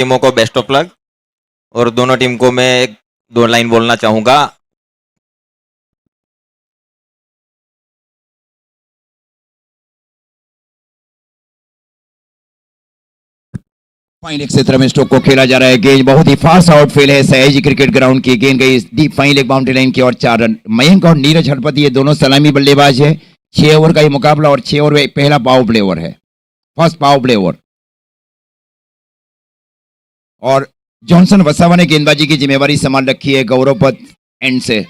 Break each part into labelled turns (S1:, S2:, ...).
S1: टीमों को best of luck. और दोनों टीम को मैं एक दो लाइन बोलना चाहूंगा।
S2: फाइन लेग क्षेत्र में स्ट्रोक को खेला जा रहा है। गेंद बहुत ही फास्ट आउटफील्ड है सयाजी क्रिकेट ग्राउंड की। गेंद गई deep fine leg boundary line की और 4 रन। मयंक और नीरज हड़पति ये दोनों सलामी बल्लेबाज है। 6 ओवर का ये मुकाबला और 6 ओवर में पहला पावर प्ले ओवर है, फर्स्ट पावर प्ले ओवर। और जॉनसन वसावा ने गेंदबाजी की जिम्मेवारी संभाल रखी है गौरवपत एंड से।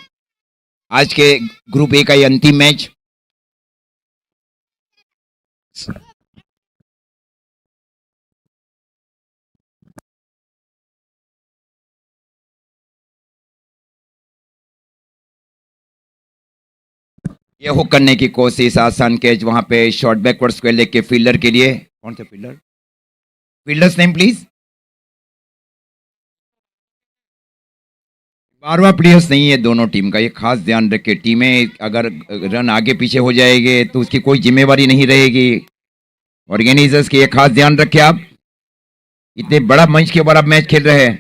S2: आज के ग्रुप ए का ये अंतिम मैच। ये हुक करने की कोशिश, आसान कैच वहां पे शॉर्ट बैकवर्ड स्क्वायर लेग के फील्डर के लिए। कौन सा फील्डर? Fielder's name please. बारवा प्लेयर्स नहीं है दोनों टीम का, ये खास ध्यान रखे। टीमें अगर रन आगे पीछे हो जाएंगे तो उसकी कोई जिम्मेवारी नहीं रहेगी। ऑर्गेनाइजर्स की ये खास ध्यान रखे आप। इतने बड़ा मंच के ऊपर आप मैच खेल रहे हैं।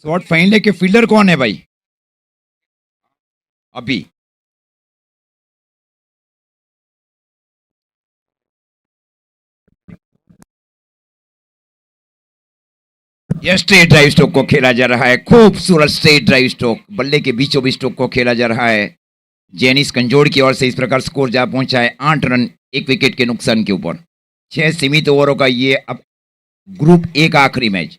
S2: शॉर्ट फाइन लेग के फील्डर कौन है भाई? अभी यह स्ट्रेट ड्राइव स्ट्रोक को खेला जा रहा है। खूबसूरत स्ट्रेट ड्राइव स्ट्रोक, बल्ले के बीचों बीच स्ट्रोक को खेला जा रहा है। जेनिस कंजोड़ की ओर से इस प्रकार स्कोर जा पहुंचा है 8 रन 1 विकेट के नुकसान के ऊपर। 6 सीमित ओवरों का ये अब ग्रुप ए का आखिरी मैच।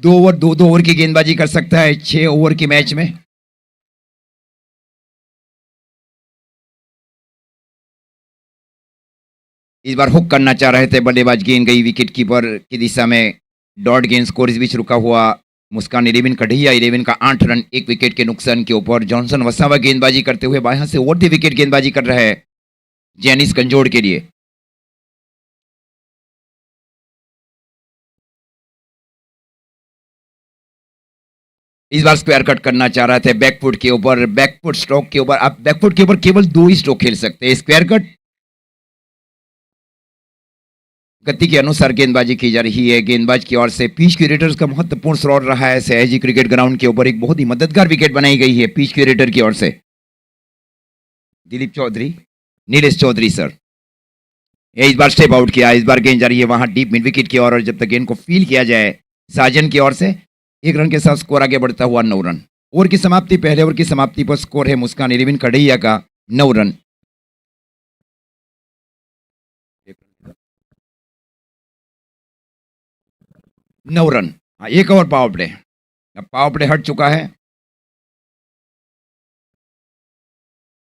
S2: 2 ओवर 2 ओवर की गेंदबाजी कर सकता है 6 ओवर के मैच में। इस बार हुक करना चाह रहे थे बल्लेबाज, गेंद गई विकेट कीपर की दिशा में। डॉट गेंद स्कोर इस बीच रुका हुआ। मुस्कान 11 कढ़िया 11 का 8 रन 1 विकेट के नुकसान के ऊपर। जॉनसन वसावा गेंदबाजी करते हुए बाएं से ओवर द विकेट गेंदबाजी कर रहा है जेनिस कंजोड़ के लिए। इस बार स्क्वायर कट करना चाह रहे थे बैकफुट के ऊपर, बैकफुट स्ट्रोक के ऊपर। आप बैकफुट के ऊपर केवल 2 ही स्ट्रोक खेल सकते हैं। स्क्वायर कट गति के अनुसार गेंदबाजी की जा रही है। गेंदबाज की ओर से पिच क्यूरेटर्स का महत्वपूर्ण रोल रहा है। सयाजी क्रिकेट ग्राउंड के ऊपर एक बहुत ही मददगार विकेट बनाई गई है पिच क्यूरेटर की ओर से। दिलीप चौधरी, नीलेश चौधरी सर, इस बार स्टेप आउट किया। इस बार गेंद जा रही है वहां डीप मिड विकेट की ओर। और जब तक गेंद को फील किया जाए साजन की ओर से 1 रन के साथ स्कोर आगे बढ़ता हुआ 9 रन। ओवर की समाप्ति, पहले ओवर की समाप्ति पर स्कोर है मुस्कान 11 कढ़ैया का 9 रन। हाँ, 1 ओवर पावर प्ले। अब पावर प्ले हट चुका है।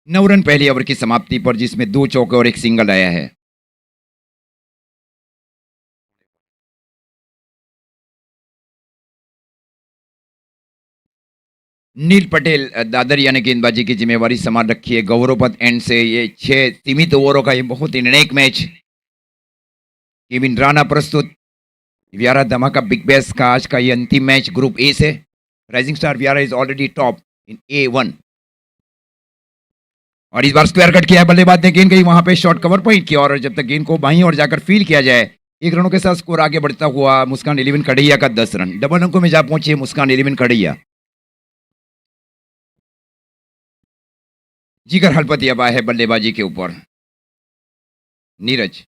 S2: 9 रन पहले ओवर की समाप्ति पर, जिसमें 2 चौके और 1 सिंगल आया है। नील पटेल दादरिया ने गेंदबाजी की जिम्मेवारी संभाल रखी है गौरवपत एंड से। ये 6 सीमित ओवरों का ये बहुत ही निर्णायक मैच। केविन राणा प्रस्तुत वियारा धमाका बिग बैश का आज का ये अंतिम मैच ग्रुप ए से। Rising Star Vyara is already top in A1। और इस बार स्क्वायर कट किया है बल्लेबाज ने। गेंद गई वहां पे शॉर्ट कवर पॉइंट की और जब तक गेंद को बाईं ओर जाकर फील किया जाए 1 रनों के साथ स्कोर आगे बढ़ता हुआ मुस्कान 11 कढ़ैया का 10 रन। डबल अंकों में जा पहुंची है मुस्कान 11 कढ़ैया। जिगर हलपति अब आया है बल्लेबाजी के ऊपर। नीरज,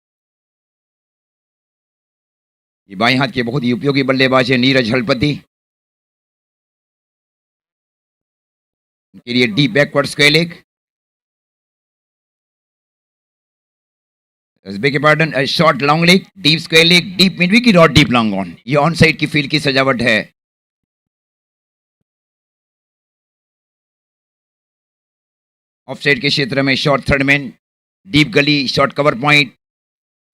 S2: ये बाएं हाथ के बहुत ही उपयोगी बल्लेबाज है नीरज हलपति। उनके लिए deep backward square leg, beg your pardon, short long leg, deep square leg, deep mid wicket और डीप लॉन्ग ऑन। ये ऑन साइड की फील्ड की सजावट है। ऑफ साइड के क्षेत्र में short third man, deep gully, short cover point,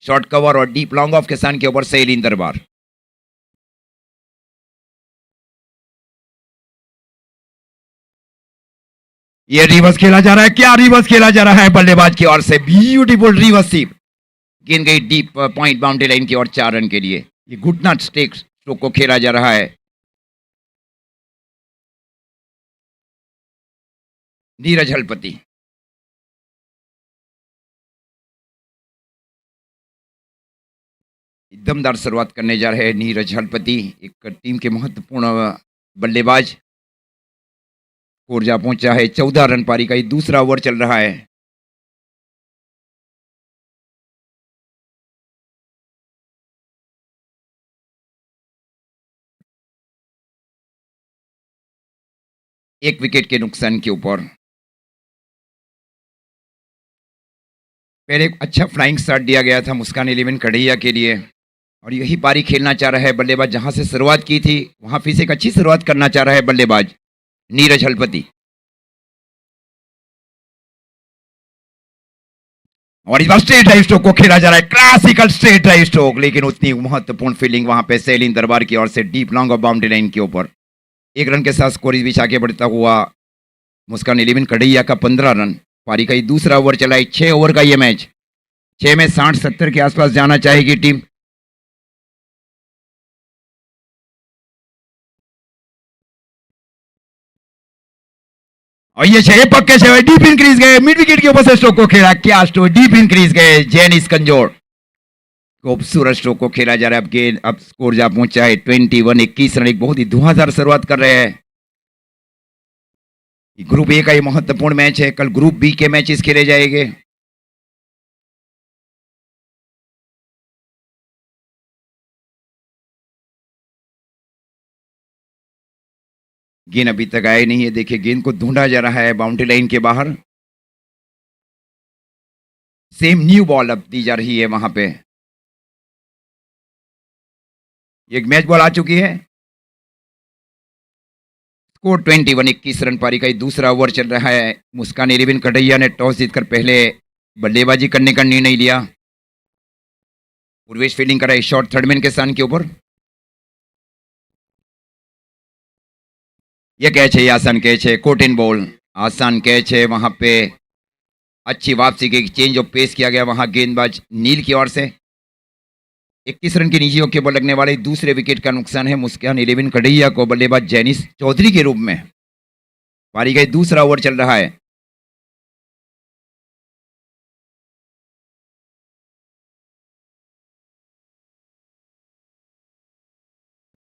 S2: short cover और डीप लॉन्ग ऑफ के स्थान के ऊपर सैलीन दरबार। ये रिवर्स खेला जा रहा है, क्या रिवर्स खेला जा रहा है बल्लेबाज की ओर से, ब्यूटीफुल रिवर्स स्वीप, गेंद गई डीप पॉइंट बाउंड्री लाइन की ओर 4 रन के लिए। ये घुटना स्ट्रोक को खेला जा रहा है। नीरज हलपति, दमदार शुरुआत करने जा रहे हैं नीरज हलपति, एक टीम के महत्वपूर्ण बल्लेबाज। स्कोर जा पहुंचा है 14 रन, पारी का ये दूसरा ओवर चल रहा है। एक विकेट के नुकसान के ऊपर। पहले एक अच्छा फ्लाइंग स्टार्ट दिया गया था मुस्कान 11 कढ़ैया के लिए, और यही पारी खेलना चाह रहा है बल्लेबाज। जहां से शुरुआत की थी वहां फिर से एक अच्छी शुरुआत करना चाह रहा है बल्लेबाज नीरज हलपति। और इस बार स्ट्रेट ड्राइव स्ट्रोक को खेला जा रहा है, क्लासिकल स्ट्रेट ड्राइव स्ट्रोक, लेकिन उतनी महत्वपूर्ण फील्डिंग वहां पे सैलिन दरबार की ओर से deep long of boundary line के ऊपर। 1 रन के साथ स्कोर इस बीच आगे बढ़ता हुआ मुस्कान 11 कढ़ैया का 15 रन। पारी का ये दूसरा ओवर चला है, 6 ओवर का ये मैच। 6 में 60-70 के आसपास जाना चाहेगी टीम। और ये 6 पक्के 6 डीप इंक्रीज गए, मिड विकेट के ऊपर से स्ट्रोक को खेला, क्या स्ट्रोक, डीप इंक्रीज गए जेनिस कंजोर। खूबसूरत स्ट्रोक को खेला जा रहा है। अब गेंद, अब स्कोर जा पहुंचा है 21, 21 रन। एक बहुत ही धुआंधार शुरुआत कर रहे हैं। ग्रुप ए का ये महत्वपूर्ण मैच है, कल ग्रुप बी के मैचेस खेले जाएंगे। गेंद अभी तक आए नहीं है, देखिए गेंद को ढूंढा जा रहा है बाउंड्री लाइन के बाहर। सेम न्यू बॉल अब दी जा रही है वहां पे। एक मैच बॉल आ चुकी है। Score 21, 21 run. पारी का ये दूसरा ओवर चल रहा है। मुस्कान 11 कढ़ैया ने टॉस जीतकर पहले बल्लेबाजी करने का निर्णय लिया। पूर्वेश फील्डिंग करा है शॉर्ट थर्डमैन के स्थान के ऊपर। यह कैच है, आसान कैच है, कोट इन बॉल, आसान कैच है। वहां पे अच्छी वापसी के चेंज ऑफ पेस किया गया वहां गेंदबाज नील की ओर से। 21 रन की निजी के ऊपर लगने वाले दूसरे विकेट का नुकसान है मुस्कान 11 कढ़ैया को बल्लेबाज जैनिस चौधरी के रूप में। पारी का दूसरा ओवर चल रहा है।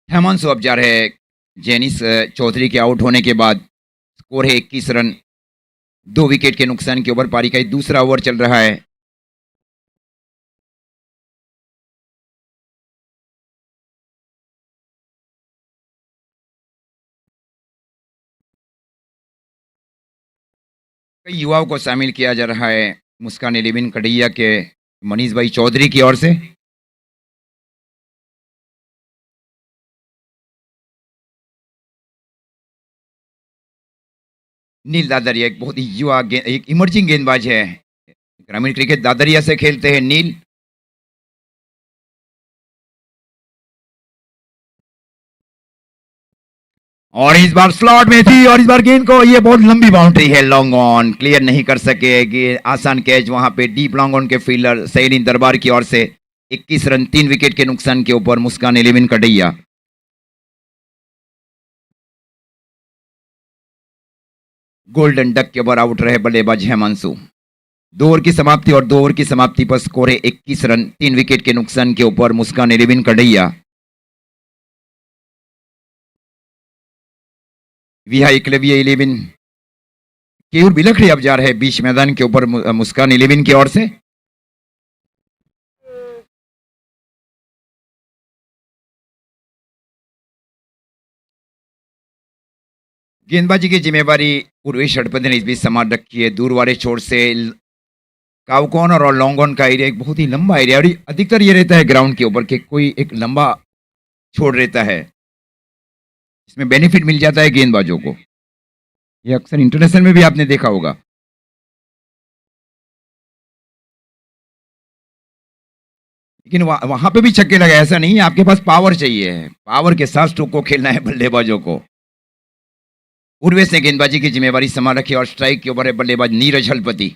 S2: हेमंत अब जा रहे हैं जैनिस चौधरी के आउट होने के बाद। स्कोर है 21 रन, 2 विकेट के नुकसान के ऊपर। पारी का दूसरा ओवर चल रहा है। कई युवाओं को शामिल किया जा रहा है मुस्कान 11 कढ़ैया के मनीष भाई चौधरी की ओर से। नील दादरिया एक बहुत ही युवा एक इमर्जिंग गेंदबाज है। ग्रामीण क्रिकेट दादरिया से खेलते हैं नील। और इस बार स्लॉट में थी, और इस बार गेंद को, ये बहुत लंबी बाउंड्री है, लॉन्ग ऑन, क्लियर नहीं कर सके। आसान कैच वहां पे डीप लॉन्ग ऑन के फील्डर सैलिन दरबार की ओर से। 21 रन, 3 विकेट के नुकसान के ऊपर मुस्कान 11 कढ़ैया। गोल्डन डक के ओवर आउट रहे बल्लेबाज हेमांशु। 2 ओवर की समाप्ति, और 2 ओवर की समाप्ति पर स्कोर है 21 रन, 3 विकेट के नुकसान के ऊपर मुस्कान 11 कढ़ैया। विहा एकलव्य 11 केयूर बिलखड़ी अब जा रहे हैं बीच मैदान के ऊपर मुस्कान 11 की ओर से। गेंदबाजी की जिम्मेवारी पूर्वेश हड़पति ने इस बीच संभाल रखी है। दूर वाले छोर से काउकॉन और लॉन्ग ऑन का एरिया एक बहुत ही लंबा एरिया, और अधिकतर ये रहता है ग्राउंड के ऊपर कि कोई एक लंबा छोड़ रहता है, इसमें बेनिफिट मिल जाता है गेंदबाजों को। ये अक्सर इंटरनेशनल में भी आपने देखा होगा। लेकिन वहां पे भी छक्के लगे, ऐसा नहीं है। आपके पास पावर चाहिए, पावर के साथ स्ट्रोक को खेलना है बल्लेबाजों को। उर्वेश ने गेंदबाजी की जिम्मेवारी संभाल रखी और स्ट्राइक के ऊपर है बल्लेबाज नीरज हलपति।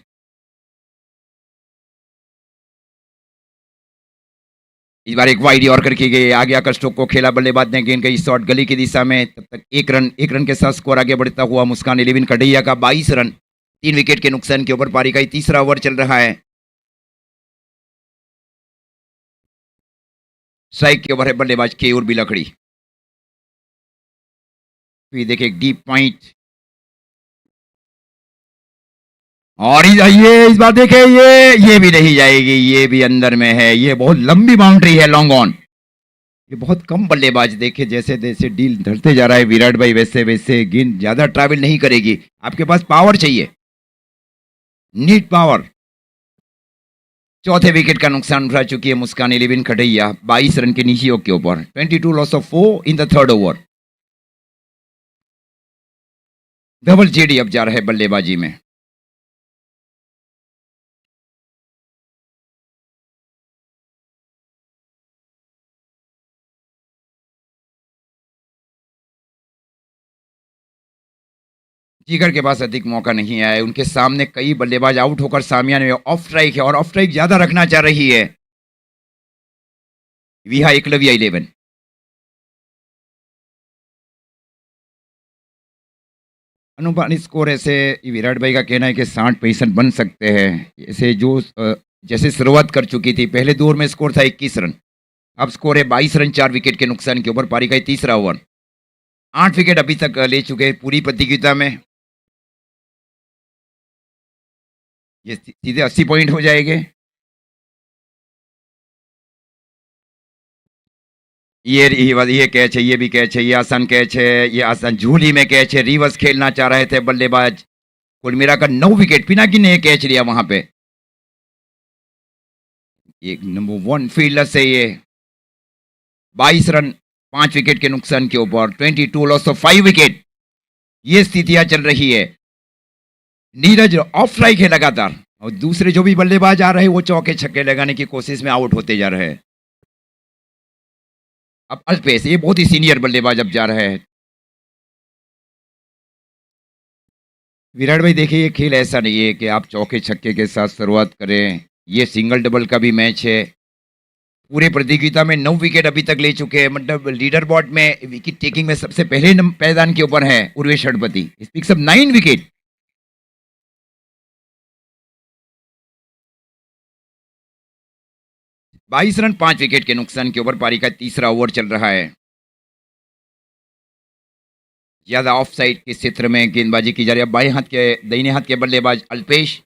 S2: इस बार एक वाइड यॉर्कर की गई, आगे आकर स्ट्रोक को खेला, बल्लेबाज ने गेंद गई शॉट गली की दिशा में, तब तक एक रन के साथ स्कोर आगे बढ़ता हुआ मुस्कान 11 कढ़ैया का 22 रन, 3 विकेट के नुकसान के ऊपर पारी का तीसरा ओवर चल रहा है। स्ट्राइक के ओवर है बल्लेबाज केयूर बिलखड़ी। तो देखिए एक डीप पॉइंट और ये इस बार देखे ये भी नहीं जाएगी, ये भी अंदर में है, ये बहुत लंबी बाउंड्री है, लॉन्ग ऑन। ये बहुत कम बल्लेबाज देखे जैसे जैसे डील धरते जा रहा है विराट भाई, वैसे वैसे गेंद ज्यादा ट्रैवल नहीं करेगी। आपके पास पावर चाहिए, नीड पावर। चौथे विकेट का नुकसान उठा चुकी है मुस्कान 11 कढ़ैया 22 रन के नीचे के ऊपर, 22 loss of 4 in the third over. Double JD अब जा रहा है बल्लेबाजी में। जिगर के पास अधिक मौका नहीं आया है, उनके सामने कई बल्लेबाज आउट होकर सामियाने में ऑफ स्ट्राइक है और ऑफ स्ट्राइक ज्यादा रखना चाह रही है विहा एकलव्य 11। अनुमानित स्कोर ऐसे विराट भाई का कहना है कि 60% बन सकते हैं। ऐसे जो जैसे शुरुआत कर चुकी थी, पहले 2 ओवर में स्कोर था 21 रन, अब स्कोर है 22 रन 4 विकेट के नुकसान के ऊपर, पारी का तीसरा ओवर। 8 विकेट अभी तक ले चुके हैं पूरी प्रतियोगिता में। ये सीधे 80 पॉइंट हो जाएंगे। ये कैच है, ये भी कैच है, ये आसान कैच है, ये आसान झूली में कैच है, रिवर्स खेलना चाह रहे थे बल्लेबाज। कुल मिलाकर 9 विकेट, पिनाकी ने कैच लिया वहां पे। एक नंबर 1 फील्डर से ये 22 रन 5 विकेट के नुकसान के ऊपर, 22 लॉस ऑफ 5 विकेट। ये स्थितियां चल रही है। नीरज ऑफ स्ट्राइक है लगातार और दूसरे जो भी बल्लेबाज आ रहे हैं वो चौके छक्के लगाने की कोशिश में आउट होते जा रहे हैं। अब अल्पेश, ये बहुत ही सीनियर बल्लेबाज अब जा रहे हैं। विराट भाई देखिए, ये खेल ऐसा नहीं है कि आप चौके छक्के के साथ शुरुआत करें, ये सिंगल डबल का भी मैच है। पूरे प्रतियोगिता में 9 विकेट अभी तक ले चुके हैं, मतलब लीडर बोर्ड में विकेट टेकिंग में सबसे पहले पैदान के ऊपर है उर्वेश हड़पति, पिक्स अप 9 विकेट। बाईस रन 5 विकेट के नुकसान के ऊपर, पारी का तीसरा ओवर चल रहा है। ज्यादा ऑफ साइड के क्षेत्र में गेंदबाजी की जा रही है। बाएं हाथ के दाहिने हाथ के बल्लेबाज अल्पेश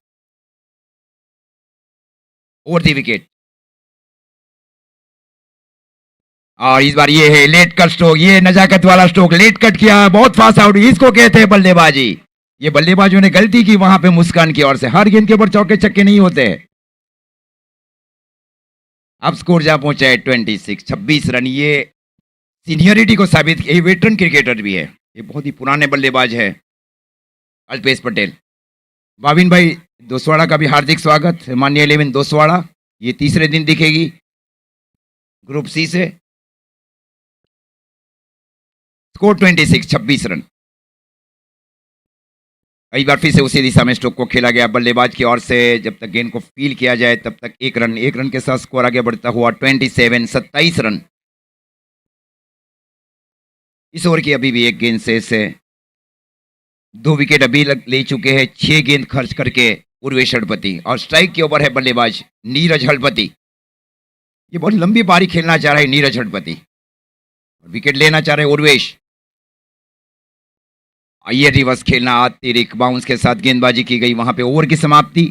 S2: ओवर दी विकेट। और इस बार ये है लेट कट स्ट्रोक, ये नजाकत वाला स्ट्रोक, लेट कट किया, बहुत फास्ट आउट, इसको कहते हैं बल्लेबाजी। ये बल्लेबाजों ने गलती की वहां पे मुस्कान की ओर से। हर गेंद के ऊपर चौके छक्के नहीं होते। अब स्कोर जहां पहुंचा है 26 रन। ये सीनियरिटी को साबित किया, वेटरन क्रिकेटर भी है, ये बहुत ही पुराने बल्लेबाज है अल्पेश पटेल। बाबिन भाई दोसवाड़ा का भी हार्दिक स्वागत। माननीय 11 दोसवाड़ा, ये तीसरे दिन दिखेगी ग्रुप सी से। Score 26 run. कई बार फिर से उसी दिशा में स्ट्रोक को खेला गया बल्लेबाज की ओर से। जब तक गेंद को फील किया जाए तब तक एक रन के साथ स्कोर आगे बढ़ता हुआ 27 रन। इस ओवर की अभी भी एक गेंद शेष है। 2 विकेट अभी ले चुके हैं 6 गेंद खर्च करके उर्वेश हड़पति, और स्ट्राइक के ऊपर है बल्लेबाज नीरज हड़पति। ये बहुत लंबी पारी खेलना चाह रहे हैं नीरज हड़पति, विकेट लेना चाह रहे हैं उर्वेश। ये रिवर्स खेलना, अतिरिक्त बाउंस के साथ गेंदबाजी की गई वहां पे। ओवर की समाप्ति,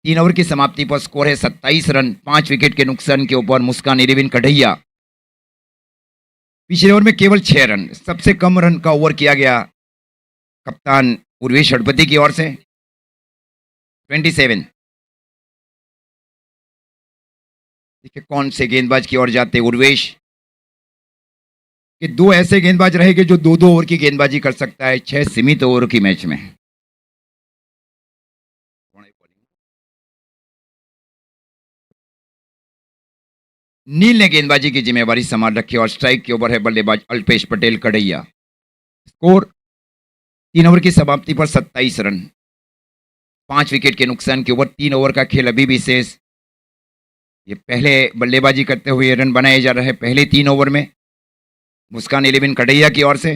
S2: 3 ओवर की समाप्ति पर स्कोर है 27 रन 5 विकेट के नुकसान के ऊपर, मुस्कान 11 कढ़ैया। पिछले ओवर में केवल 6 रन, सबसे कम रन का ओवर किया गया कप्तान उर्वेश हड़पति की ओर से। 27। देखिए कौन से गेंदबाज की ओर जाते उर्वेश कि 2 ऐसे गेंदबाज रहेंगे जो 2-2 ओवर की गेंदबाजी कर सकता है 6 सीमित ओवर की मैच में। नील ने गेंदबाजी की जिम्मेवारी संभाल रखी और स्ट्राइक के ओवर है बल्लेबाज अल्पेश पटेल कढ़ैया। स्कोर 3 ओवर की समाप्ति पर 27 रन, 5 विकेट के नुकसान के ऊपर 3 ओवर का खेल अभी भी शेष। ये पहले बल्लेबाजी करते हुए रन बनाए जा रहे हैं पहले 3 ओवर में मुस्कान 11 कड़ैया की ओर से।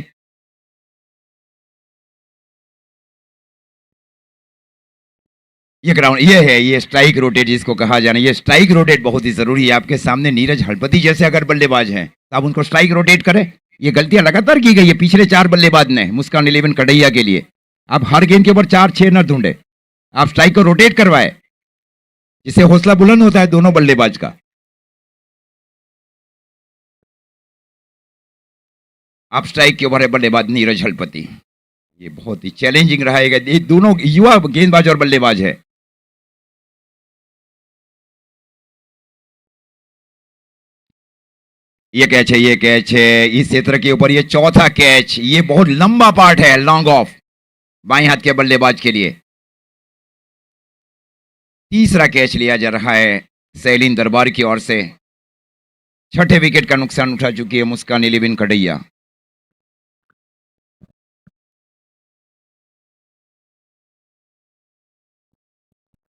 S2: ये ग्राउंड ये है, ये स्ट्राइक रोटेट जिसको कहा जाना, ये स्ट्राइक रोटेट बहुत ही जरूरी है। आपके सामने नीरज हड़पति जैसे अगर बल्लेबाज हैं तो आप उनको स्ट्राइक रोटेट करें। ये गलतियां लगातार की गई है पिछले 4 बल्लेबाज ने मुस्कान 11 कड़ैया के लिए। आप हर गेंद के ऊपर 4-6 न ढूंढे, आप स्ट्राइक को रोटेट करवाए, जिससे हौसला बुलंद होता है दोनों बल्लेबाज का। आप स्ट्राइक के ऊपर है बल्लेबाज नीरज हड़पति। ये बहुत ही चैलेंजिंग रहेगा, ये दोनों युवा गेंदबाज और बल्लेबाज है। ये कैच है, ये कैच है इस क्षेत्र के ऊपर, ये चौथा कैच, ये बहुत लंबा पार्ट है, लॉन्ग ऑफ बाएं हाथ के बल्लेबाज के लिए। तीसरा कैच लिया जा रहा है सैलीन दरबार की ओर से। छठे विकेट का नुकसान उठा चुकी है मुस्कान 11 कड़ैया।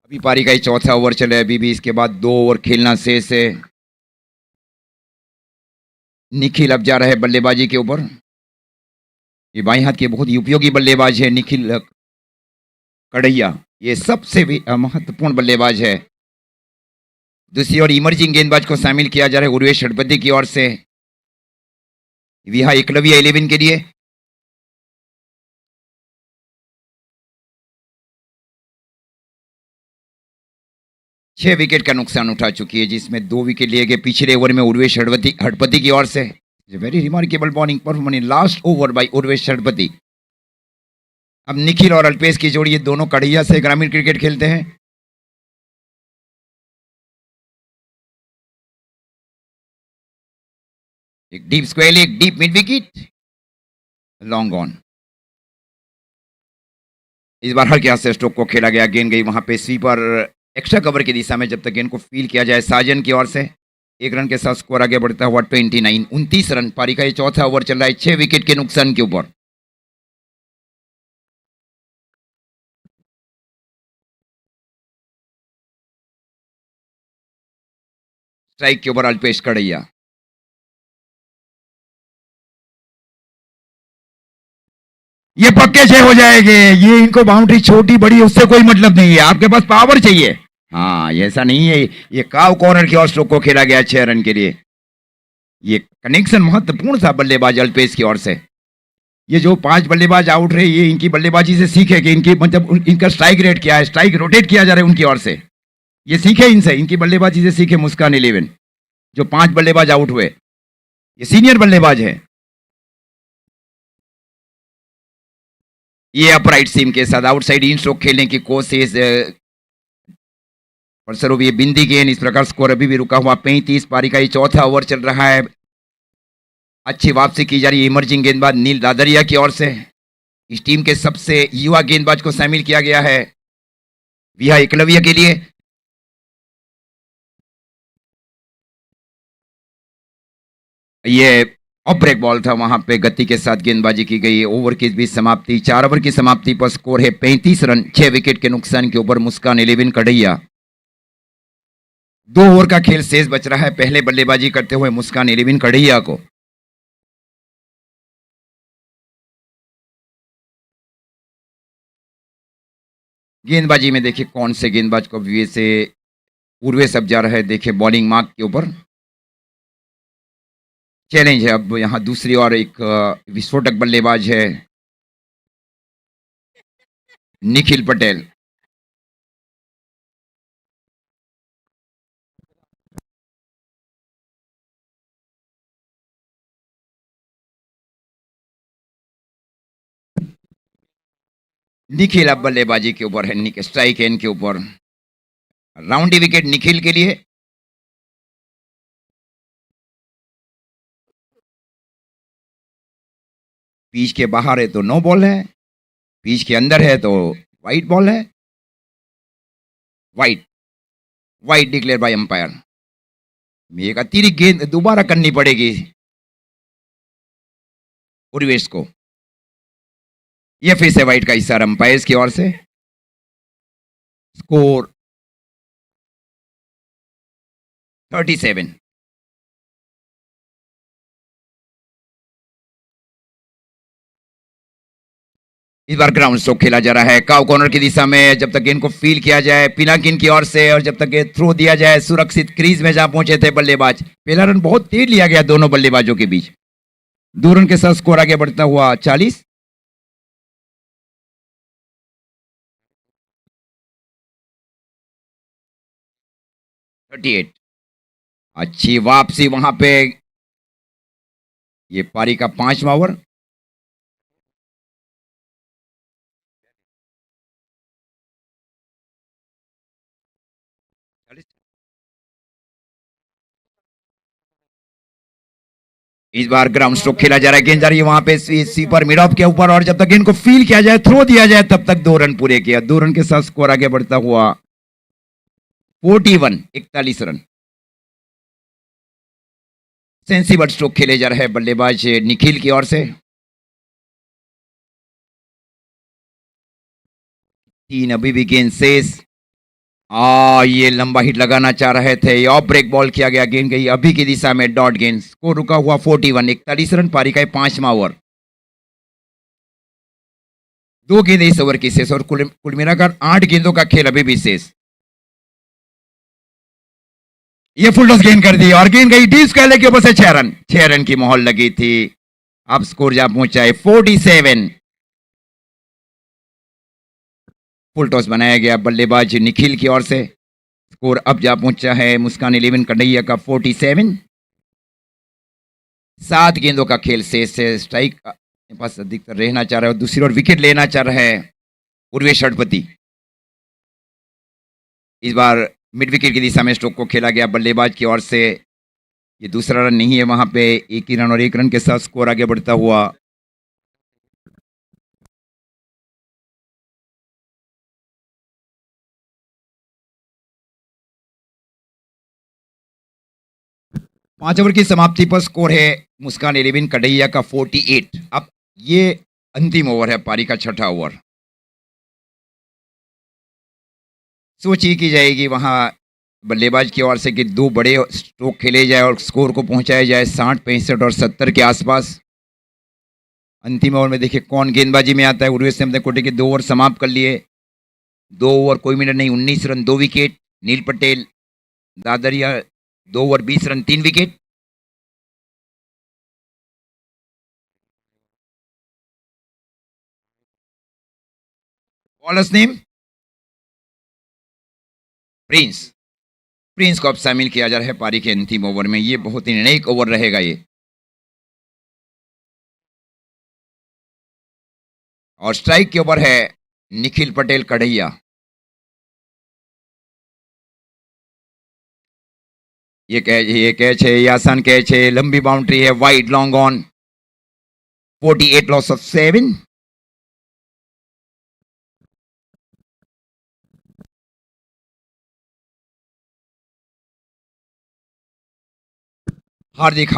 S2: अभी पारी का ही चौथा ओवर चले, अभी भी इसके बाद 2 ओवर खेलना शेष है। निखिल अब जा रहे हैं बल्लेबाजी के ऊपर। ये बाएं हाथ के बहुत ही उपयोगी बल्लेबाज है निखिल कड़ैया, ये सबसे भी महत्वपूर्ण बल्लेबाज है। दूसरी ओर इमर्जिंग गेंदबाज को शामिल किया जा रहा है उर्वेश हड़पति की ओर से विहा एकलव्य 11 के लिए। छह विकेट का नुकसान उठा चुकी है, जिसमें 2 विकेट लिए गए पिछले ओवर में उर्वेश हड़पति की ओर से। Very remarkable bowling performance in last over by Urvesh Halpati. अब निखिल और अल्पेश की जोड़ी, ये दोनों कड़ैया से ग्रामीण क्रिकेट खेलते हैं। एक डीप स्क्वेयर, एक deep mid wicket, long on. इस बार हर के स्ट्रोक को खेला गया, गेंद गई वहां पे स्वीपर एक्स्ट्रा कवर की दिशा में, जब तक गेंद को फील किया जाए साजन की ओर से। 1 रन के साथ स्कोर आगे बढ़ता हुआ 29 रन। पारी का ये चौथा ओवर चल रहा है 6 विकेट के नुकसान के ऊपर। स्ट्राइक के ऊपर अल्पेश कड़ैया। ये पक्के 6 हो जाएंगे, ये इनको बाउंड्री छोटी बड़ी उससे कोई मतलब नहीं है, आपके पास पावर चाहिए। हाँ, ऐसा नहीं है, ये काव कॉर्नर की ओर स्ट्रोक को खेला गया 6 रन के लिए। ये कनेक्शन महत्वपूर्ण था बल्लेबाज अल्पेश की ओर से। ये जो 5 बल्लेबाज आउट रहे, ये इनकी बल्लेबाजी से सीखे कि इनकी मतलब इनका स्ट्राइक रेट क्या है, स्ट्राइक रोटेट किया जा रहा है उनकी ओर से। ये सीखे इनसे, इनकी बल्लेबाजी से सीखे मुस्कान 11। जो 5 बल्लेबाज आउट हुए, ये सीनियर बल्लेबाज है। ये अपराइट सीम के साथ आउटसाइड इन स्ट्रोक खेलने की कोशिश, फलस्वरूप ये बिंदी गेंद। इस प्रकार स्कोर अभी भी रुका हुआ 35। पारी का ये चौथा ओवर चल रहा है। अच्छी वापसी की जा रही है इमर्जिंग गेंदबाज नील दादरिया की ओर से। इस टीम के सबसे युवा गेंदबाज को शामिल किया गया है विहा एकलव्य के लिए। ये ऑफ ब्रेक बॉल था, वहां पे गति के साथ गेंदबाजी की गई है। ओवर की भी समाप्ति, 4 ओवर की समाप्ति पर स्कोर है 35 रन, 6 विकेट के नुकसान के ऊपर मुस्कान 11 कड़ैया। 2 ओवर का खेल शेष बच रहा है पहले बल्लेबाजी करते हुए मुस्कान 11 कड़ैया को। गेंदबाजी में देखिए कौन से गेंदबाज को वे से उर्वेश अब जा रहा है, देखिए बॉलिंग मार्क के ऊपर चैलेंज है। अब यहां दूसरी ओर एक विस्फोटक बल्लेबाज है निखिल पटेल। निखिल अब बल्लेबाजी के ऊपर है, स्ट्राइक एंड के ऊपर। राउंडी विकेट निखिल के लिए। पिच के बाहर है तो नो बॉल है, पिच के अंदर है तो वाइट बॉल है। White white declare by umpire. एक अतिरिक्त गेंद दोबारा करनी पड़ेगी उर्वेश को। ये फिर से वाइट का इशारा अंपायर्स की ओर से। स्कोर 37। इस बार ग्राउंड स्ट्रोक खेला जा रहा है काउ कॉर्नर की दिशा में, जब तक गेंद को फील किया जाए पिनाकिन की ओर से, और जब तक ये थ्रो दिया जाए सुरक्षित क्रीज में जहां पहुंचे थे बल्लेबाज। पहला रन बहुत तेज लिया गया दोनों बल्लेबाजों के बीच। 2 रन के साथ स्कोर आगे बढ़ता हुआ 40। अच्छी वापसी वहां पे। ये पारी का 5वां ओवर। इस बार ग्राउंड स्ट्रोक खेला जा रहा है, गेंद जा रही है वहां पे स्वीपर मिड ऑफ के ऊपर, और जब तक गेंद को फील किया जाए थ्रो दिया जाए तब तक 2 रन पूरे किया। 2 रन के साथ स्कोर आगे बढ़ता हुआ 41 रन। सेंसिबल स्ट्रोक खेले जा रहे हैं बल्लेबाज निखिल की ओर से। 3 अभी भी गेंद शेष। ये लंबा हिट लगाना चाह रहे थे, ऑफ ब्रेक बॉल किया गया, गेंद गई अभी की दिशा में डॉट गेंद। स्कोर रुका हुआ 41 रन। पारी का 5वां ओवर। 2 गेंद इस ओवर की शेष, और कुल मिलाकर 8 गेंदों का खेल अभी भी शेष। ये फुल टॉस गेंद कर दी और गेंद गई डीप स्क्वायर के ऊपर से 6 रन। 6 रन की मोहर लगी थी। अब स्कोर जा पहुंचा है 47। फुल टॉस बनाया गया बल्लेबाज निखिल की ओर से। स्कोर अब जा पहुंचा है मुस्कान 11 कन्हैया का 47। 7 गेंदों का खेल शेष है। स्ट्राइक के पास अधिकतर रहना चाह रहा है और दूसरी ओर विकेट लेना चाह रहा है उर्वेश षडपति। इस बार मिड विकेट की दिशा में स्ट्रोक को खेला गया बल्लेबाज की ओर से। ये दूसरा रन नहीं है वहां पे। 1 ही रन और 1 रन के साथ स्कोर आगे बढ़ता हुआ 5 ओवर की समाप्ति पर स्कोर है मुस्कान 11 कन्हैया का 48। अब ये अंतिम ओवर है पारी का 6ठा ओवर। सोच ही की जाएगी वहां बल्लेबाज की ओर से कि 2 बड़े स्ट्रोक खेले जाए और स्कोर को पहुंचाया जाए 60, 65 और 70 के आसपास। अंतिम ओवर में देखिए कौन गेंदबाजी में आता है। उर्वेश ने अपने कोटे के 2 ओवर समाप्त कर लिए। 2 ओवर कोई मिनट नहीं, 19 run 2 wicket. Neel Patel Dadariya 2 over 20 run 3 wicket. Bowler's name Prince. Prince को अब शामिल किया जा रहा है पारी के अंतिम ओवर में। ये बहुत ही निर्णायक ओवर रहेगा ये। और स्ट्राइक के ऊपर है निखिल पटेल कन्हैया। ये कैच है, ये आसान कैच है, लंबी बाउंड्री है, wide long on. 48 loss of 7। हार्दिक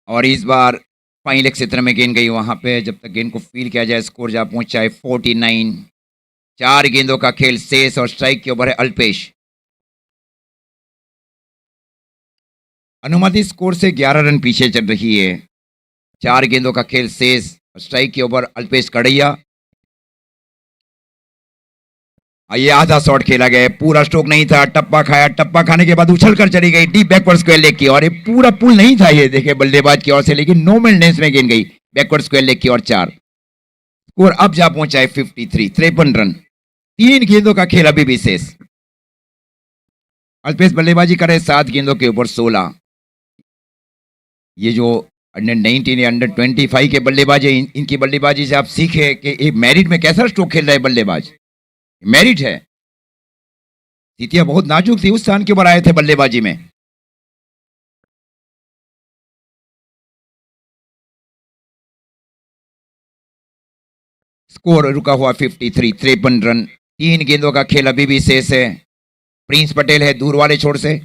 S2: और इस बार फाइनल क्षेत्र में गेंद गई वहां पे, जब तक गेंद को फील किया जाए स्कोर जा पहुंचा है 49। 4 गेंदों का खेल शेष और स्ट्राइक के ऊपर है अल्पेश। अनुमानित स्कोर से 11 रन पीछे चल रही है। 4 गेंदों का खेल शेष, स्ट्राइक के ऊपर अल्पेश कन्हैया। ये आधा शॉट खेला गया, पूरा स्ट्रोक नहीं था, टप्पा खाया, टप्पा खाने के बाद उछल कर चली गई डीप बैकवर्ड स्क्वायर लेग की। और ये पूरा पुल नहीं था ये देखे बल्लेबाज की ओर से, लेकिन नो मेंटेनेंस में गेंद गई बैकवर्ड स्क्वायर लेग की ओर। 4 स्कोर अब जा पहुंचा है 53 रन। 3 गेंदों का खेल अभी भी शेष। अल्पेश बल्लेबाजी करे 7 गेंदों के ऊपर 16। ये जो अंडर 19 या अंडर 25 के बल्लेबाज है, इनकी बल्लेबाजी से आप सीखे कि एक मेरिट में कैसा स्ट्रोक खेल रहे बल्लेबाज, मेरिट है। स्थितियां बहुत नाजुक थी, उस स्थान के ऊपर आए थे बल्लेबाजी में। स्कोर रुका हुआ 53, 53 रन। 3 गेंदों का खेल अभी भी शेष है। प्रिंस पटेल है दूर वाले छोर से।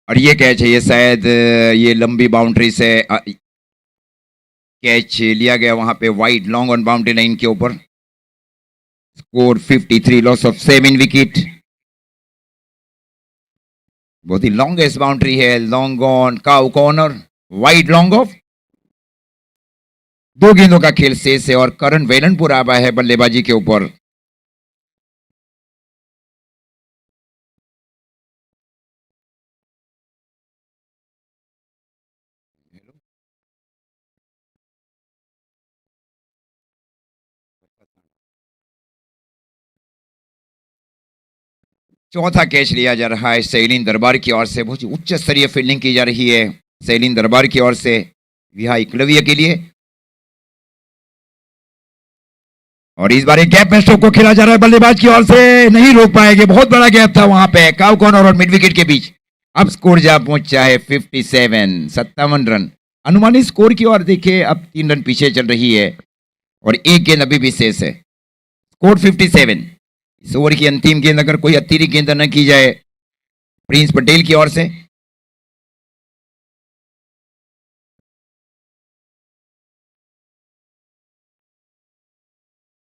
S2: और ये कैच है, ये शायद ये लंबी बाउंड्री से कैच लिया गया वहां पे, wide long on boundary line के ऊपर। Score 53, loss of 7 wicket. बहुत ही लॉन्गेस्ट बाउंड्री है, long on cow corner, wide long off. 2 गेंदों का खेल शेष है और करण वेलनपुर आया है बल्लेबाजी के ऊपर। चौथा कैच लिया जा रहा है सैलीन दरबार की ओर से। बहुत ही उच्च स्तरीय फील्डिंग की जा रही है सैलीन दरबार की ओर से विहा एकलव्य के लिए। और इस बार एक गैप में स्ट्रोक को खेला जा रहा है बल्लेबाज की ओर से, नहीं रोक पाएंगे, बहुत बड़ा गैप था वहां पे काउ कॉर्नर और मिड विकेट के बीच। अब स्कोर जा पहुंचा है 57, 57 रन। अनुमानित स्कोर की ओर देखिए, अब 3 रन पीछे चल रही है और एक गेंद अभी भी शेष है। स्कोर 57। इस ओवर की अंतिम गेंद अगर कोई अतिरिक्त गेंद न की जाए प्रिंस पटेल की ओर से।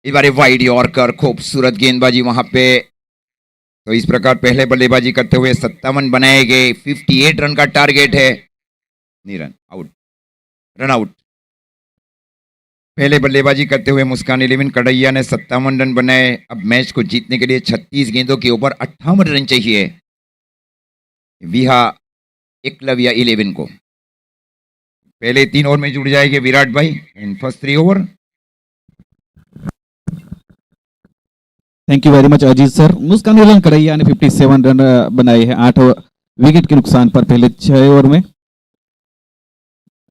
S2: इस बार वाइड यॉर्कर, खूबसूरत गेंदबाजी वहां पे। तो इस प्रकार पहले बल्लेबाजी करते हुए 57 बनाए गए। 58 रन का टारगेट है। नहीं, रन आउट, रन आउट। पहले बल्लेबाजी करते हुए मुस्कान 11 कड़ैया ने 57 रन बनाए। अब मैच को जीतने के लिए 36 गेंदों के ऊपर 58 रन चाहिए विहा एकलव्य 11 को। पहले 3 ओवर में जुड़ जाएंगे विराट भाई in first 3 over.
S3: Thank you very much Ajit sir. Muskan 11 Kadaiya ने 57 रन बनाए हैं 8 विकेट के नुकसान पर पहले 6 ओवर में।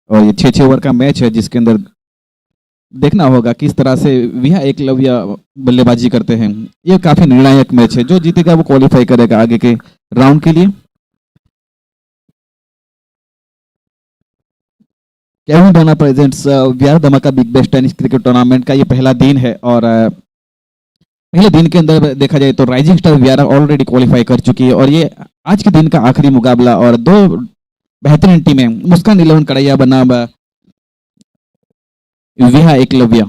S3: और ये 6 ओवर का मैच है जिसके अंदर देखना होगा किस तरह से विहा एकलव्य बल्लेबाजी करते हैं। ये काफी निर्णायक मैच है, जो जीतेगा वो क्वालिफाई करेगा आगे के राउंड के लिए। केविन डोना प्रेजेंट्स विहार धमाका big best tennis cricket tournament का ये पहला दिन है और पहले दिन के अंदर देखा जाए तो राइजिंग स्टार विहार ऑलरेडी क्वालिफाई कर चुकी है और ये आज के दिन का आखिरी मुकाबला। और 2 बेहतरीन टीमें मुस्कान 11 कड़ैया बनाम विहा एकलव्य।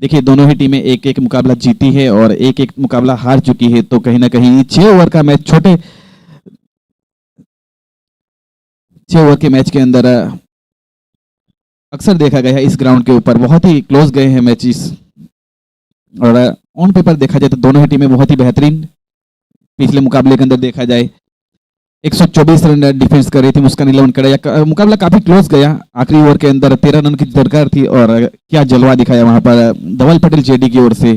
S3: देखिए दोनों ही टीमें एक एक मुकाबला जीती है और एक एक मुकाबला हार चुकी है। तो कहीं ना कहीं 6 ओवर का मैच, छोटे 6 ओवर के मैच के अंदर अक्सर देखा गया है इस ग्राउंड के ऊपर बहुत ही क्लोज गए हैं मैचेस। और ऑन पेपर देखा जाए तो दोनों ही टीमें बहुत ही बेहतरीन, पिछले मुकाबले के अंदर देखा जाए 124 रन डिफेंस कर रही थी मुस्कान 11 कड़ैया। मुकाबला काफी क्लोज गया, आखिरी ओवर के अंदर 13 रन की दरकार थी और क्या जलवा दिखाया वहां पर धवल पटेल जेडी की ओर से।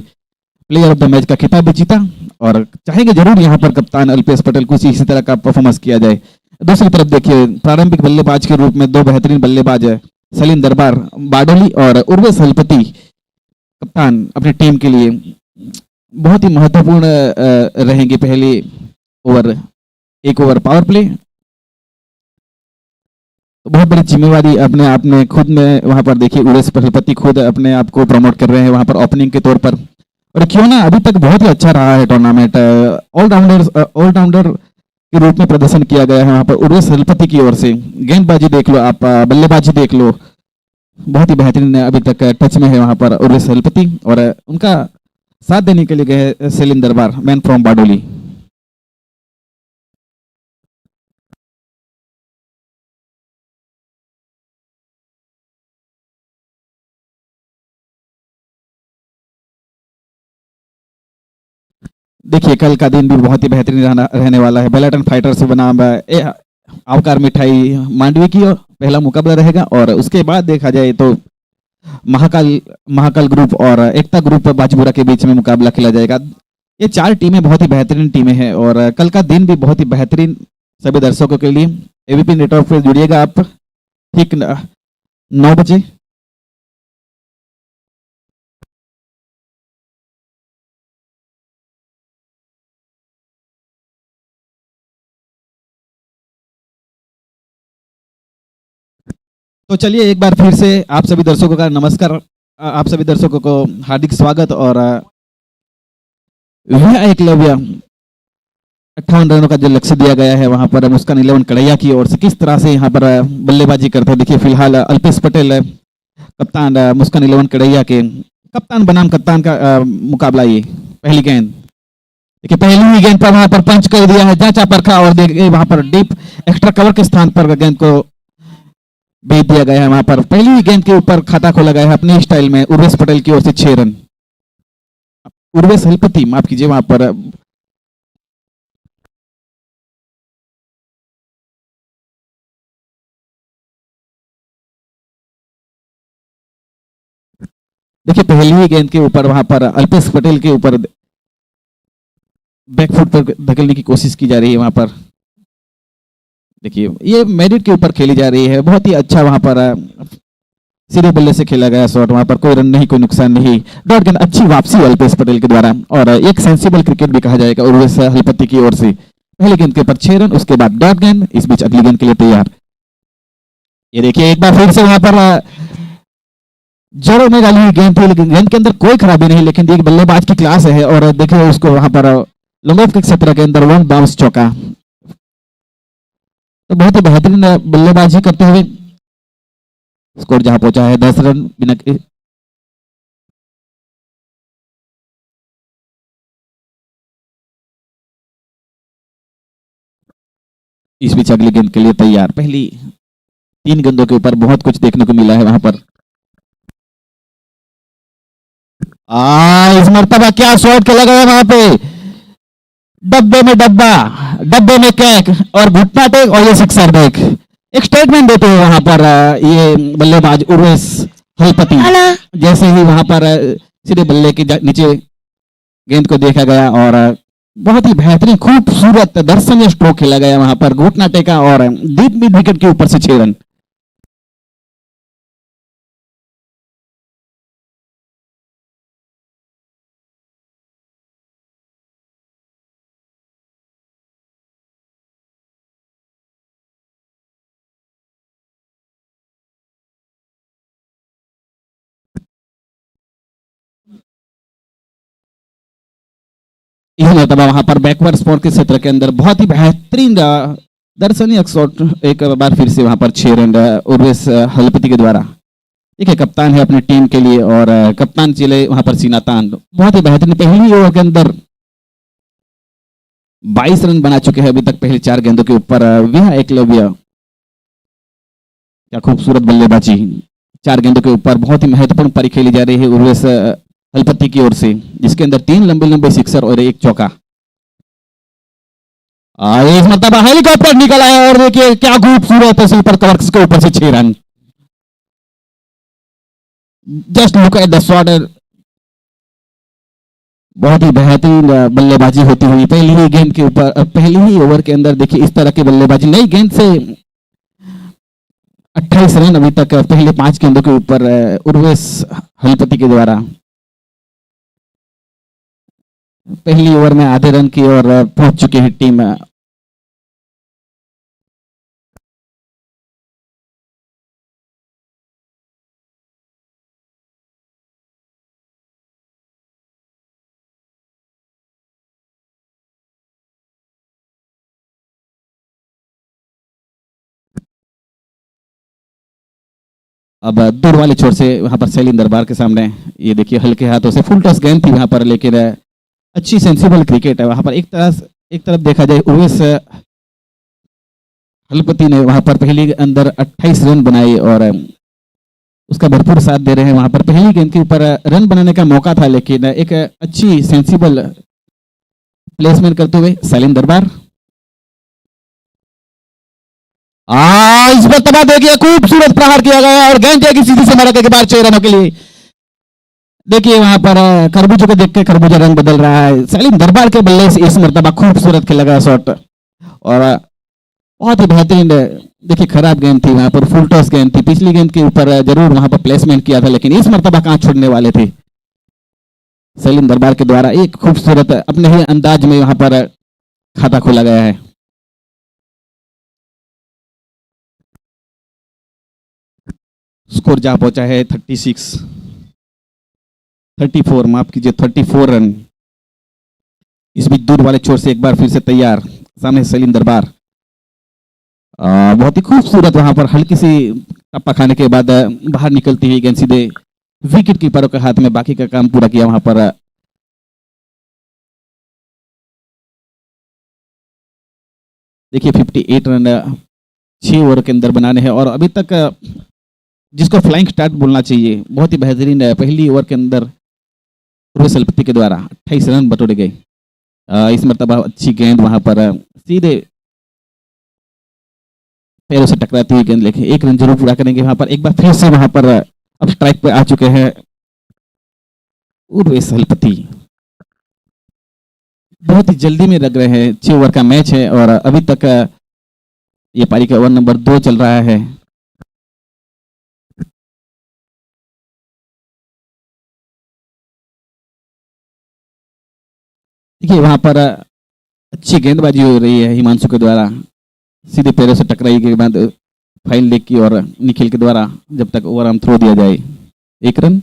S3: प्लेयर ऑफ द मैच का खिताब भी जीता और चाहेंगे जरूर यहाँ पर कप्तान अल्पेश पटेल कुछ इसी तरह का परफॉर्मेंस किया जाए। दूसरी तरफ देखिए प्रारंभिक बल्लेबाज के रूप में 2 बेहतरीन बल्लेबाज है, सलीम दरबार बाडोली और उर्वेश हलपति कप्तान अपनी टीम के लिए बहुत ही महत्वपूर्ण रहेंगे। पहले ओवर 1 ओवर पावर प्ले, तो बहुत बड़ी जिम्मेवारी अपने आप में खुद में वहां पर देखिए उर्वेश हलपति खुद अपने आप को प्रमोट कर रहे हैं वहां पर ओपनिंग के तौर पर। और क्यों ना अभी तक बहुत ही अच्छा रहा है टूर्नामेंट, ऑलराउंडर के रूप में प्रदर्शन किया गया है वहां पर उर्वेश हलपति की ओर से। गेंदबाजी देख लो आप, बल्लेबाजी देख लो, बहुत ही बेहतरीन अभी तक टच में है वहां पर उर्वेश हलपति। और उनका साथ देने के लिए गए सलीम दरबार, मैन फ्रॉम बाडोली। देखिए कल का दिन भी बहुत ही बेहतरीन रहने वाला है। बेलाटन फाइटर्स बनाम आवकार मिठाई मांडवी की पहला मुकाबला रहेगा। और उसके बाद देखा जाए तो महाकाल ग्रुप और एकता ग्रुप बाजीपुरा के बीच में मुकाबला खेला जाएगा। ये 4 टीमें बहुत ही बेहतरीन टीमें हैं और कल का दिन भी बहुत ही बेहतरीन सभी दर्शकों के लिए। एबीपी नेटवर्क पे जुड़िएगा आप ठीक 9 बजे। तो चलिए एक बार फिर से आप सभी दर्शकों का नमस्कार, आप सभी दर्शकों को हार्दिक स्वागत। और वह एकलव्य 58 रनों का जो लक्ष्य दिया गया है वहां पर मुस्कान 11 कड़ैया की ओर से किस तरह से यहां पर बल्लेबाजी करते हैं। देखिए फिलहाल अल्पेश पटेल कप्तान मुस्कान 11 कड़ैया के कप्तान बनाम कप्तान का मुकाबला। ये पहली गेंद देखिए, पहली ही गेंद पर वहां पर पंच कर दिया है, जांचा परखा और देखिए वहां पर डीप एक्स्ट्रा कवर के स्थान पर गेंद को भेज दिया गया है। वहां पर पहली ही गेंद के ऊपर खाता खोला गया है अपने स्टाइल में उर्वेश पटेल की ओर से 6 रन। उर्वेश हलपति माफ कीजिए, वहां पर देखिए पहली ही गेंद के ऊपर वहां पर अल्पेश पटेल के ऊपर बैकफुट पर धकेलने की कोशिश की जा रही है। वहां पर देखिए ये मेरिट के ऊपर खेली जा रही है, बहुत ही अच्छा वहां पर सीधे बल्ले से खेला गया शॉट, वहां पर कोई रन नहीं, कोई नुकसान नहीं। डॉट गेंद, अच्छी वापसी अल्पेश पटेल के द्वारा और एक सेंसिबल क्रिकेट भी कहा जाएगा उर्वेश हलपति की ओर से। पहले गेंद के ऊपर 6 रन, उसके बाद डॉट गेंद, इस बीच अगली गेंद के लिए तैयार। ये देखिए एक बार फिर से वहां पर जड़ों में डाली हुई गेंद थी, लेकिन गेंद के अंदर कोई खराबी नहीं, लेकिन एक बल्लेबाज की क्लास है और देखिए उसको वहां पर लॉन्ग ऑफ के क्षेत्र के अंदर 1 बाउंस चौका। तो बहुत ही बेहतरीन बल्लेबाजी करते हुए स्कोर जहां पहुंचा है 10 रन बिना। इस बीच अगली गेंद के लिए तैयार। पहली 3 गेंदों के ऊपर बहुत कुछ देखने को मिला है वहां पर। इस मर्तबा क्या शॉट खेला गया वहां पे, डब्बे में डब्बा, डब्बे में कैक और घुटना टेक और ये सिक्सर बैक। एक स्टेटमेंट देते हुए वहां पर ये बल्लेबाज उर्वेश हलपति, जैसे ही वहां पर सीधे बल्ले के नीचे गेंद को देखा गया और बहुत ही बेहतरीन खूबसूरत दर्शनीय स्ट्रोक खेला गया वहां पर, घुटना टेका और डीप मिड विकेट के ऊपर से 6 रन। इस मरतबा वहां पर बैकवर्ड स्पोर्ट के क्षेत्र के अंदर बहुत ही बेहतरीन दर्शनीय शॉट, एक बार फिर से वहां पर 6 रन उर्वेश हलपति के द्वारा। देखिए कप्तान है अपनी टीम के लिए और कप्तान चले वहां पर सीना तान, बहुत ही बेहतरीन पहली ओवर के अंदर 22 रन बना चुके हैं अभी तक पहले 4 गेंदों के ऊपर। वह एकलव्य, क्या खूबसूरत बल्लेबाजी, 4 गेंदों के ऊपर बहुत ही महत्वपूर्ण पारी खेली जा रही है उर्वेश हलपति की ओर से, जिसके अंदर 3 लंबे लंबे सिक्सर और 1 चौका। इस मरतबा हेलीकॉप्टर निकला है और देखिए क्या खूबसूरत है, सुपर कवर्स के ऊपर से 6 run. Just look at the shot, बहुत ही बेहतरीन बल्लेबाजी होती हुई पहली ही गेंद के ऊपर, पहली ही ओवर के अंदर देखिए इस तरह की बल्लेबाजी। नई गेंद से 28 रन अभी तक पहले 5 गेंदों के ऊपर उर्वेश हलपति के द्वारा। पहली ओवर में आधे रन की ओर पहुंच चुकी है टीम। अब दूर वाले छोर से वहां पर सैलिन दरबार के सामने ये देखिए हल्के हाथों से फुल टॉस गेंद थी वहां पर, लेकिन अच्छी सेंसिबल क्रिकेट है वहां पर। एक तरफ देखा जाए उर्वेश हलपति ने वहां पर पहली के अंदर 28 रन बनाए और उसका भरपूर साथ दे रहे हैं। वहां पर पहली गेंद के ऊपर रन बनाने का मौका था, लेकिन एक अच्छी सेंसिबल प्लेसमेंट करते हुए सैलिन दरबार। इस मरतबा देखिए खूबसूरत प्रहार किया गया और गेंद जाएगी सीधी से मारा के बाहर 6 रनों के लिए। देखिए वहां पर खरबूजों को देख के खरबूजा रंग बदल रहा है। सलीम दरबार के बल्ले से इस मरतबा खूबसूरत खेला गया शॉट और बहुत ही बेहतरीन। देखिए खराब गेंद थी वहां पर, फुल टॉस गेंद थी। पिछली गेंद के ऊपर जरूर वहां पर प्लेसमेंट किया था, लेकिन इस मरतबा कहां छोड़ने वाले थे। सलीम दरबार के द्वारा एक खूबसूरत अपने ही अंदाज में वहां पर खाता खोला गया है। स्कोर जा पहुंचा है 34 माफ कीजिए 34 रन। इस बीच दूर वाले छोर से एक बार फिर से तैयार, सामने सलीम दरबार। बहुत ही खूबसूरत वहां पर हल्की सी टप्पा खाने के बाद बाहर निकलती हुई गेंद सीधे विकेट कीपरों के हाथ में। बाकी का काम पूरा किया वहां पर। देखिए 58 रन 6 ओवर के अंदर बनाने हैं और अभी तक जिसको फ्लाइंग स्टार्ट बोलना चाहिए, बहुत ही बेहतरीन है। पहली ओवर के अंदर रोहित सलपति के द्वारा 28 रन बटोरे गए। इस मरतबा अच्छी गेंद वहां पर सीधे पैरों से टकराती हुई गेंद, लेके 1 रन जरूर पूरा करेंगे वहां पर। एक बार फिर से वहां पर अब स्ट्राइक पे आ चुके हैं रोहित सलपति। बहुत ही जल्दी में लग रहे हैं। 6 ओवर का मैच है और अभी तक ये पारी का ओवर नंबर 2 चल रहा है। देखिए वहां पर अच्छी गेंदबाजी हो रही है हिमांशु के द्वारा। सीधे पैरों से टकराई के बाद फाइन लेग की और निखिल के द्वारा जब तक ओवर आर्म थ्रो दिया जाए 1 रन।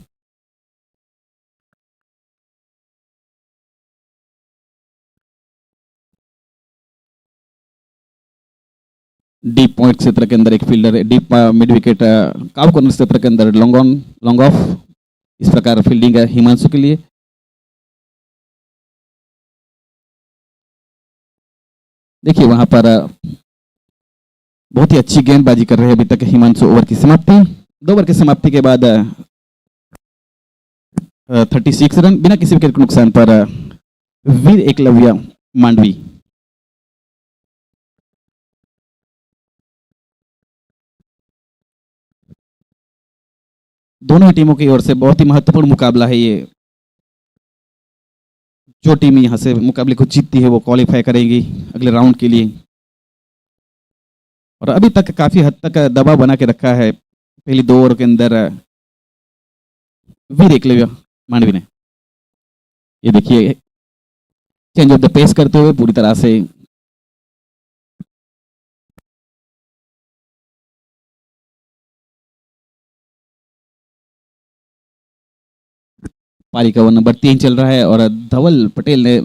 S3: डीप पॉइंट क्षेत्र के अंदर एक फील्डर, डीप मिड विकेट काव कॉर्नर क्षेत्र के अंदर लॉन्ग ऑन लॉन्ग ऑफ, इस प्रकार फील्डिंग है हिमांशु के लिए। देखिए वहां पर बहुत ही अच्छी गेंदबाजी कर रहे हैं अभी तक हिमांशु। ओवर की समाप्ति, 2 ओवर की समाप्ति के बाद 36 रन बिना किसी विकेट के नुकसान पर वीर एकलव्य मांडवी। दोनों ही टीमों की ओर से बहुत ही महत्वपूर्ण मुकाबला है ये। जो टीम यहां से मुकाबले को जीतती है वो क्वालिफाई करेगी अगले राउंड के लिए। और अभी तक काफी हद तक दबाव बना के रखा है पहली 2 ओवर के अंदर वीर एकलव्य मांडवी ने। ये देखिए चेंज ऑफ द पेस करते हुए पूरी तरह से पारी का ओवर नंबर 3 चल रहा है और धवल पटेल ने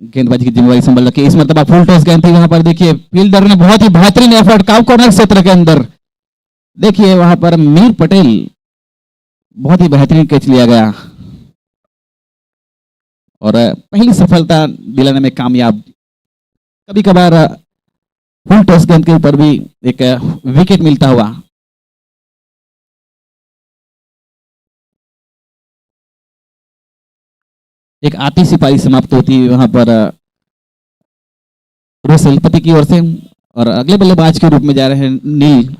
S3: गेंदबाजी की जिम्मेदारी संभाल रखी। इस मरतबा फुल टॉस गेंद थी वहां पर। देखिए फील्डर ने बहुत ही बेहतरीन एफर्ट काव कॉर्नर क्षेत्र के अंदर। देखिए वहां पर मीर पटेल बहुत ही बेहतरीन कैच लिया गया और पहली सफलता दिलाने में कामयाब। कभी कभार फुल टॉस गेंद के ऊपर भी एक विकेट मिलता हुआ। एक आतिशी पारी समाप्त होती है वहां पर रोहित सलपति की ओर से और अगले बल्लेबाज के रूप में जा रहे हैं नील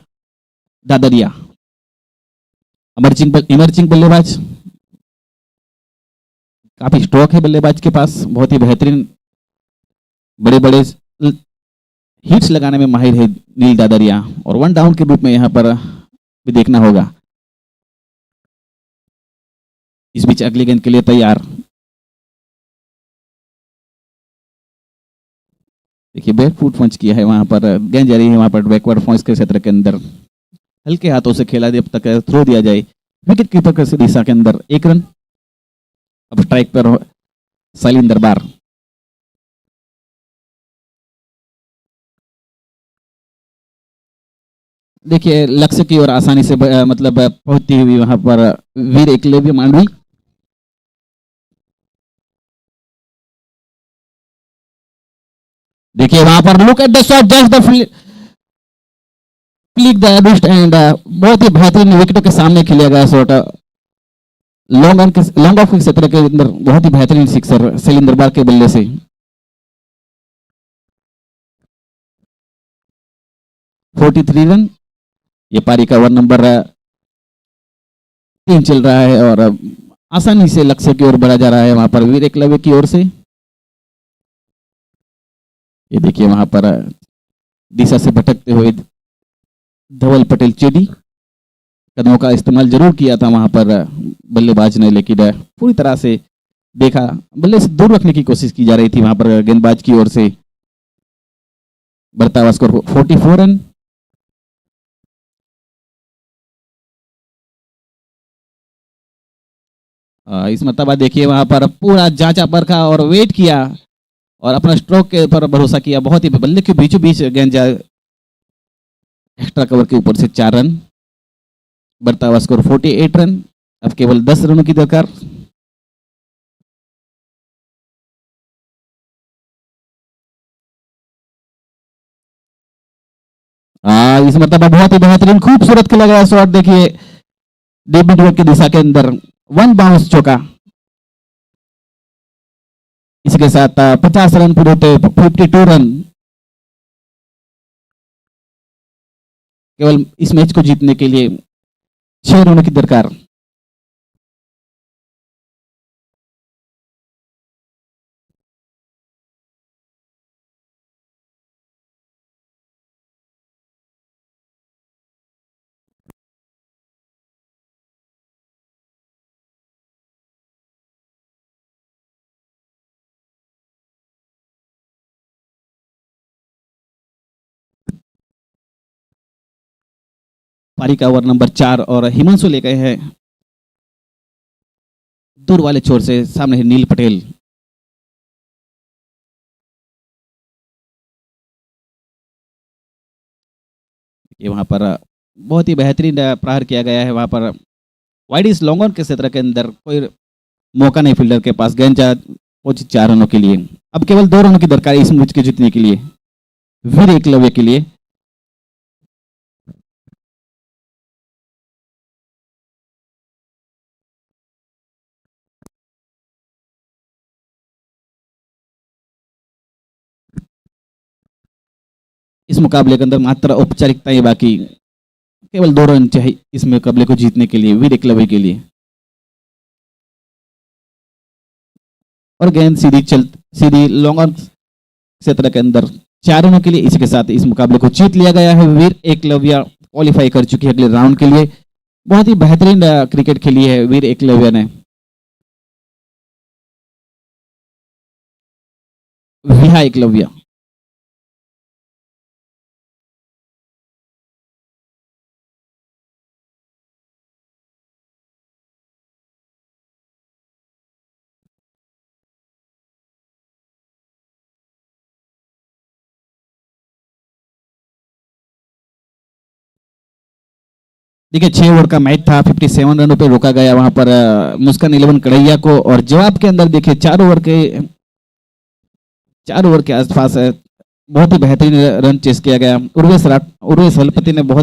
S3: दादरिया, इमर्जिंग बल्लेबाज। काफी स्ट्रोक है बल्लेबाज के पास, बहुत ही बेहतरीन बड़े बड़े हिट्स लगाने में माहिर है नील दादरिया और 1 डाउन के रूप में यहां पर भी देखना होगा। इस बीच अगली गेंद के लिए तैयार। देखिए बैक फुट पंच किया है वहां पर, गेंद जा रही है वहां पर बैकवर्ड पॉइंट्स के क्षेत्र के अंदर। हल्के हाथों से खेला जब तक थ्रो दिया जाए विकेट कीपर की दिशा के अंदर 1 रन। अब स्ट्राइक पर सलीम दरबार। देखिए लक्ष्य की ओर आसानी से मतलब पहुंचती हुई वहां पर वीर एकलव्य मांडवी। देखिए वहां पर look at the shot, just the flick the wrist and बहुत ही बेहतरीन विकेटों के सामने खेला गया शॉट। लॉन्ग ऑफ के क्षेत्र के अंदर बहुत ही बेहतरीन सिक्सर सलीम दरबार के बल्ले से। 43 रन। ये पारी का ओवर नंबर 3 चल रहा है और आसानी से लक्ष्य की ओर बढ़ा जा रहा है वहां पर वीर एकलव्य की ओर से। ये देखिए वहां पर दिशा से भटकते हुए धवल पटेल चेडी, कदमों का इस्तेमाल जरूर किया था वहां पर बल्लेबाज ने, लेकिन पूरी तरह से देखा, बल्ले से दूर रखने की कोशिश की जा रही थी वहां पर गेंदबाज की ओर से। बढ़ता हुआ स्कोर 44 रन। इस मरतबा देखिए वहां पर पूरा जांचा परखा और वेट किया और अपना स्ट्रोक के पर भरोसा किया। बहुत ही बल्ले के बीचों बीच गेंद जा एक्स्ट्रा कवर के ऊपर से 4 रन। बढ़ता हुआ स्कोर 48 रन। अब केवल 10 रनों की दरकार। इस मरतबा बहुत ही बेहतरीन खूबसूरत खेला गया शॉट। देखिए डीप मिड विकेट की दिशा के अंदर 1 बाउंस चौका। इसके साथ 50 रन पूरे होते 52 रन। केवल इस मैच को जीतने के लिए 6 रनों की दरकार। पारी का ओवर नंबर 4 और हिमांशु ले गए हैं दूर वाले छोर से। सामने है नील पटेल। ये वहां पर बहुत ही बेहतरीन प्रहार किया गया है। वहां पर वाइड इस लॉन्ग ऑन के क्षेत्र के अंदर कोई मौका नहीं फील्डर के पास। गेंद पहुंची 4 रनों के लिए। अब केवल 2 रनों की दरकार इस मैच के जीतने के लिए वीर एकलव्य के लिए। इस मुकाबले के अंदर मात्र औपचारिकताएं बाकी। केवल 2 रन चाहिए इस मुकाबले को जीतने के लिए वीर एकलव्य के लिए। और गेंद सीधी लॉन्ग ऑन क्षेत्र के अंदर 4 रनों के लिए। इसके साथ इस मुकाबले को जीत लिया गया है। वीर एकलव्य क्वालिफाई कर चुकी है अगले राउंड के लिए। बहुत ही बेहतरीन क्रिकेट खेली है वीर एकलव्य ने। विहा एकलव्य। देखिए 6 ओवर का मैच था। 57 रनों पे रोका गया वहां पर मुस्कान 11 कड़ैया को। और जवाब के अंदर देखिए 4 ओवर के आसपास बहुत ही बेहतरीन रन चेस किया गया। उर्वेश हलपति ने बहुत